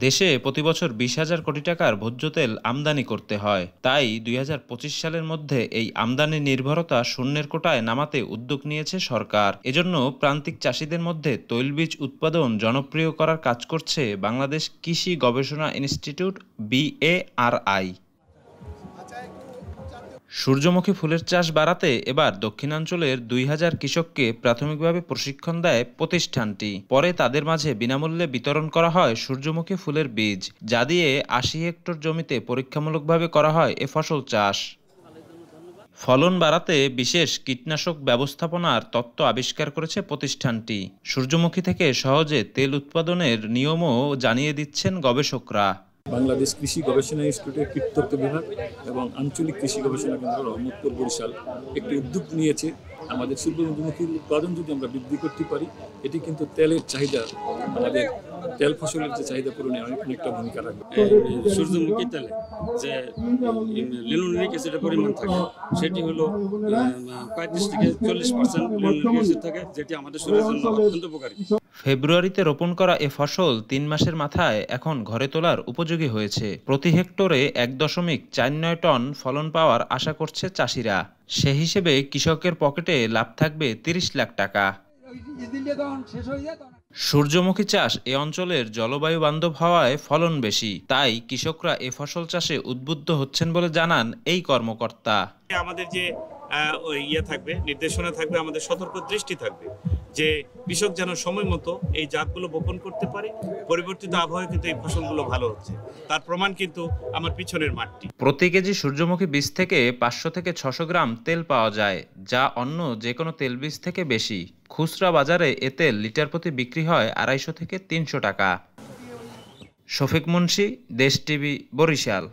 দেশে প্রতিবছর 20,000 কোটি টাকার ভোজ্য তেল আমদানি করতে হয়। তাই 2025 সালের মধ্যে এই আমদানি নির্ভরতা শূন্যের কোটায় নামাতে উদ্যোগ নিয়েছে সরকার। এজন্য প্রান্তিক চাষিদের মধ্যে তৈলবীজ উৎপাদন জনপ্রিয় করার কাজ করছে বাংলাদেশ কৃষি গবেষণা ইনস্টিটিউট BARI। সূর্যমুখী ফুলের চাষ বাড়াতে এবার দক্ষিণাঞ্চলের 2,000 কৃষককে প্রাথমিকভাবে প্রশিক্ষণ দেয় প্রতিষ্ঠানটি। পরে তাদের মাঝে বিনামূল্যে বিতরণ করা হয় সূর্যমুখী ফুলের বীজ, যা দিয়ে 80 হেক্টর জমিতে পরীক্ষামূলকভাবে করা হয় এ ফসল চাষ। ফলন বাড়াতে বিশেষ কীটনাশক ব্যবস্থাপনার তত্ত্ব আবিষ্কার করেছে প্রতিষ্ঠানটি। সূর্যমুখী থেকে সহজে তেল উৎপাদনের নিয়মও জানিয়ে দিচ্ছেন গবেষকরা। বাংলাদেশ কৃষি গবেষণা ইনস্টিটিউটের কীটতত্ত্ব বিভাগ এবং আঞ্চলিক কৃষি গবেষণা কেন্দ্র রহমতপুর বরিশাল একটি উদ্যোগ নিয়েছে। আমাদের সূর্যমুখীর উৎপাদন যদি আমরা বৃদ্ধি করতে পারি, এটি কিন্তু তেলের চাহিদা, আমাদের তেল ফসলের যে চাহিদা পূরণে অনেকটা ভূমিকা রাখবে। সূর্যমুখী তেলে যে লিনোলিক অ্যাসিডের পরিমাণ থাকে সেটি হলো 35 থেকে 40% লিনোলিক অ্যাসিড থাকে, যেটি আমাদের শরীরের জন্য অত্যন্ত উপকারী। ফেব্রুয়ারিতে রোপণ করা এ ফসল 3 মাসের মাথায় এখন ঘরে তোলার উপযোগী হয়েছে। প্রতি হেক্টরে 1.49 টন ফলন পাওয়ার আশা করছে চাষিরা। সে হিসেবে কৃষকের পকেটে লাভ থাকবে 30 লাখ টাকা। সূর্যমুখী চাষ এ অঞ্চলের জলবায়ু বান্ধব হওয়ায় ফলন বেশি, তাই কৃষকরা এ ফসল চাষে উদ্বুদ্ধ হচ্ছেন বলে জানান এই কর্মকর্তা। আমাদের যে থাকবে, নির্দেশনা থাকবে, আমাদের সতর্ক দৃষ্টি থাকবে যে কৃষক যেন সময় মতো এই জাতগুলো বপন করতে পারে। পরিবর্তিত আবহাওয়ায় কিন্তু এই ফসলগুলো ভালো হচ্ছে, তার প্রমাণ কিন্তু আমার পিছনের মাঠটি। প্রতি কেজি সূর্যমুখী বীজ থেকে 500 থেকে 600 গ্রাম তেল পাওয়া যায়, যা অন্য যে কোনো তেল বীজ থেকে বেশি। খুচরা বাজারে এ তেল লিটার প্রতি বিক্রি হয় 250 থেকে 300 টাকা। শফিক মুন্সি, দেশ টিভি, বরিশাল।